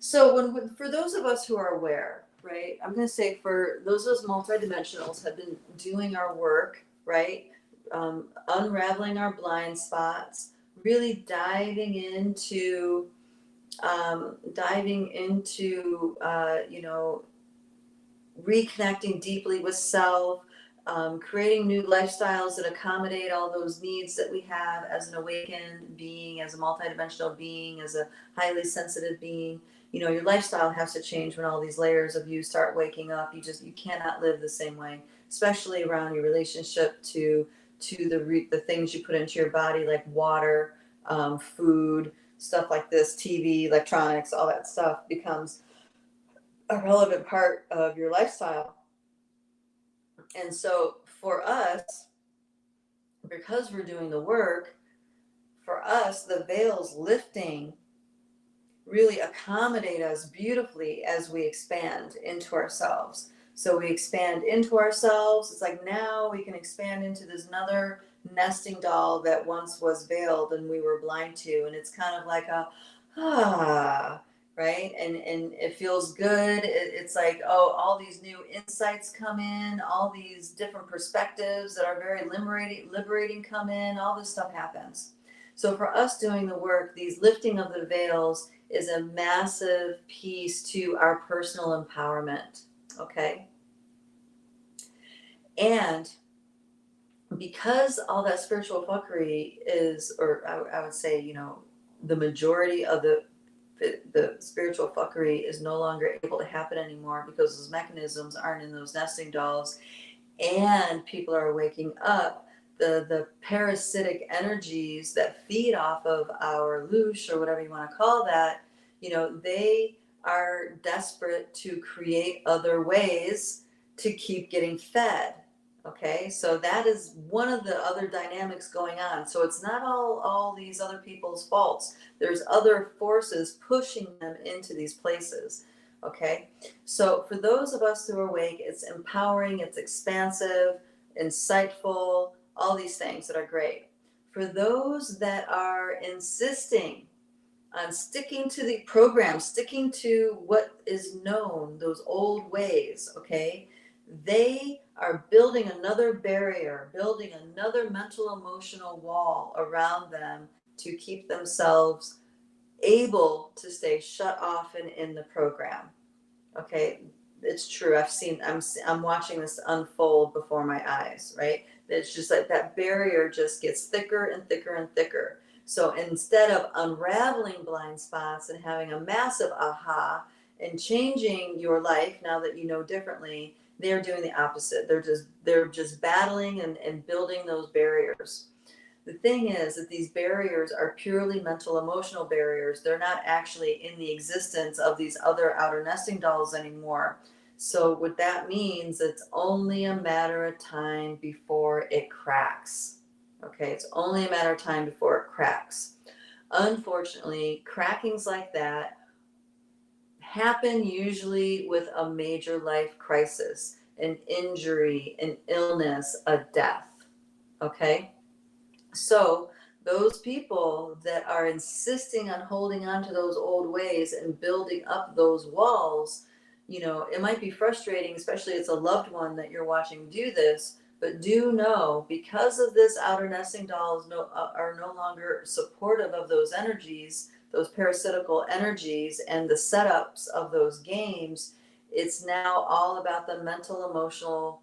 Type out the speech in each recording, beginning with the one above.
So for those of us who are aware, right? I'm going to say for those of us multidimensionals have been doing our work, right? Unraveling our blind spots, really diving into, reconnecting deeply with self, creating new lifestyles that accommodate all those needs that we have as an awakened being, as a multidimensional being, as a highly sensitive being. Your lifestyle has to change when all these layers of you start waking up. You cannot live the same way, especially around your relationship to the things you put into your body, like water, food, stuff like this, TV, electronics, all that stuff becomes a relevant part of your lifestyle. And so for us, because we're doing the work, for us, the veils lifting really accommodate us beautifully as we expand into ourselves. So we expand into ourselves. It's like now we can expand into this another nesting doll that once was veiled and we were blind to. And it's kind of like right? And it feels good. It's like, oh, all these new insights come in, all these different perspectives that are very liberating come in, all this stuff happens. So for us doing the work, these lifting of the veils is a massive piece to our personal empowerment, okay? And because all that spiritual fuckery is, or I would say, the majority of the spiritual fuckery is no longer able to happen anymore because those mechanisms aren't in those nesting dolls, and people are waking up. The parasitic energies that feed off of our loosh, or whatever you want to call that, they are desperate to create other ways to keep getting fed. Okay, so that is one of the other dynamics going on. So it's not all these other people's faults. There's other forces pushing them into these places. Okay, so for those of us who are awake, it's empowering, it's expansive, insightful, all these things that are great. For those that are insisting on sticking to the program, sticking to what is known, those old ways, okay, they are building another barrier, building another mental emotional wall around them to keep themselves able to stay shut off and in the program. Okay, it's true. I'm watching this unfold before my eyes, right? It's just like that barrier just gets thicker and thicker and thicker. So instead of unraveling blind spots and having a massive aha and changing your life now that you know differently, they're doing the opposite. They're just battling and building those barriers. The thing is that these barriers are purely mental emotional barriers. They're not actually in the existence of these other outer nesting dolls anymore. So what that means, it's only a matter of time before it cracks. Okay, it's only a matter of time before it cracks. Unfortunately, crackings like that happen usually with a major life crisis, an injury, an illness, a death. Okay? So those people that are insisting on holding on to those old ways and building up those walls, it might be frustrating, especially as a loved one that you're watching do this, but do know, because of this, outer nesting dolls are no longer supportive of those energies, those parasitical energies and the setups of those games. It's now all about the mental emotional,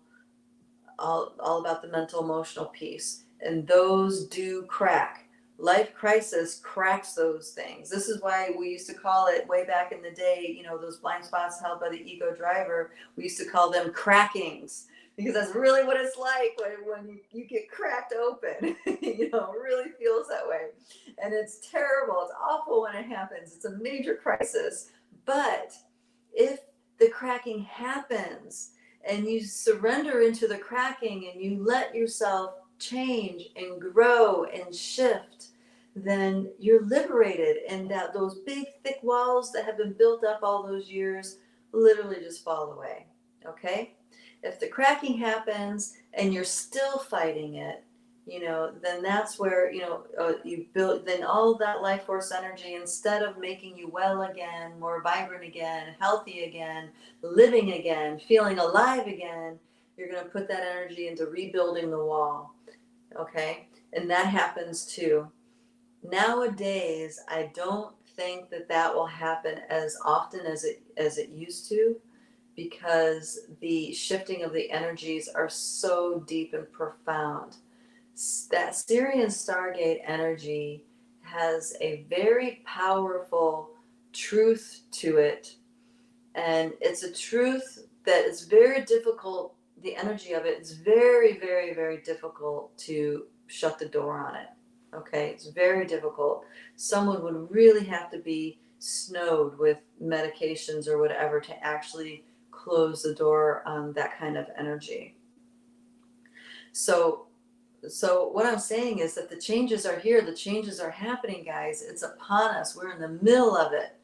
all about the mental emotional piece, and those do crack. Life crisis cracks those things. This is why we used to call it, way back in the day, those blind spots held by the ego driver, we used to call them crackings, because that's really what it's like when you get cracked open. It really feels that way, and it's terrible, it's awful when it happens. It's a major crisis. But if the cracking happens and you surrender into the cracking and you let yourself change and grow and shift, then you're liberated, and that those big thick walls that have been built up all those years literally just fall away. Okay? If the cracking happens and you're still fighting it, then that's where, you build, then all that life force energy, instead of making you well again, more vibrant again, healthy again, living again, feeling alive again, you're going to put that energy into rebuilding the wall. Okay. And that happens too. Nowadays, I don't think that that will happen as often as it used to, because the shifting of the energies are so deep and profound. That Syrian Stargate energy has a very powerful truth to it, and it's a truth that is very difficult. The energy of it is very, very, very difficult to shut the door on it. Okay, it's very difficult. Someone would really have to be snowed with medications or whatever to actually close the door on that kind of energy. So what I'm saying is that the changes are here, the changes are happening, guys. It's upon us. We're in the middle of it.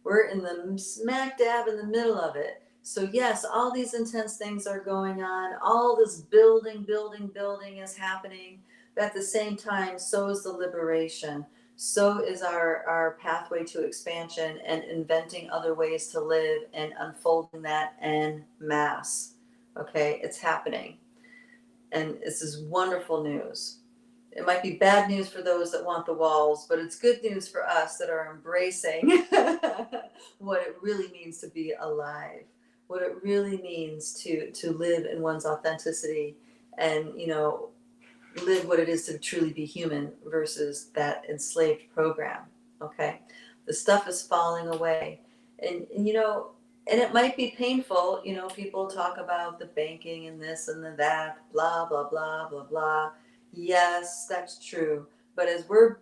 We're in the smack dab in the middle of it. So yes, all these intense things are going on. All this building is happening. But at the same time, so is the liberation. So is our pathway to expansion and inventing other ways to live and unfolding that en masse. Okay, it's happening. And this is wonderful news. It might be bad news for those that want the walls, but it's good news for us that are embracing what it really means to be alive, what it really means to live in one's authenticity, and live what it is to truly be human versus that enslaved program. Okay, the stuff is falling away, and and it might be painful. People talk about the banking and this and the that, blah blah blah blah blah. Yes, that's true. But as we're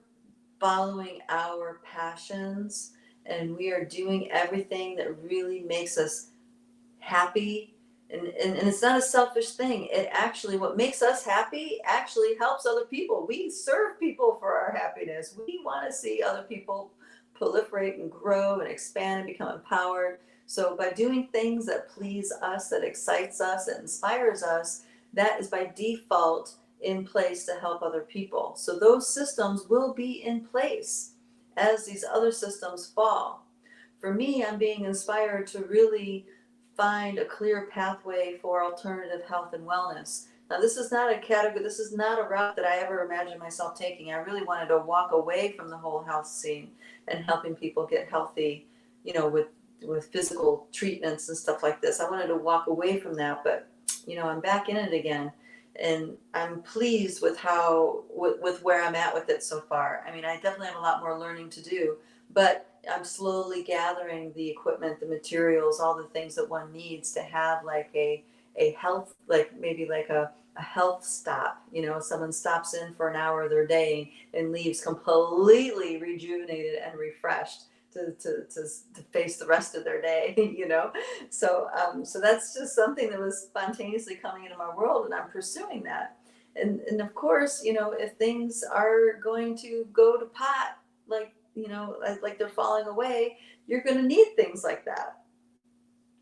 following our passions and we are doing everything that really makes us happy, and it's not a selfish thing. It actually, what makes us happy actually helps other people. We serve people for our happiness. We want to see other people proliferate and grow and expand and become empowered. So by doing things that please us, that excites us, that inspires us, that is by default in place to help other people. So those systems will be in place as these other systems fall. For me, I'm being inspired to really find a clear pathway for alternative health and wellness. Now, this is not a category, this is not a route that I ever imagined myself taking. I really wanted to walk away from the whole health scene and helping people get healthy, with physical treatments and stuff like this. I wanted to walk away from that, but I'm back in it again. And I'm pleased with with where I'm at with it so far. I mean, I definitely have a lot more learning to do, but I'm slowly gathering the equipment, the materials, all the things that one needs to have like a health, like maybe like a health stop. Someone stops in for an hour of their day and leaves completely rejuvenated and refreshed to face the rest of their day. So that's just something that was spontaneously coming into my world, and I'm pursuing that. And of course, if things are going to go to pot, like they're falling away, you're going to need things like that.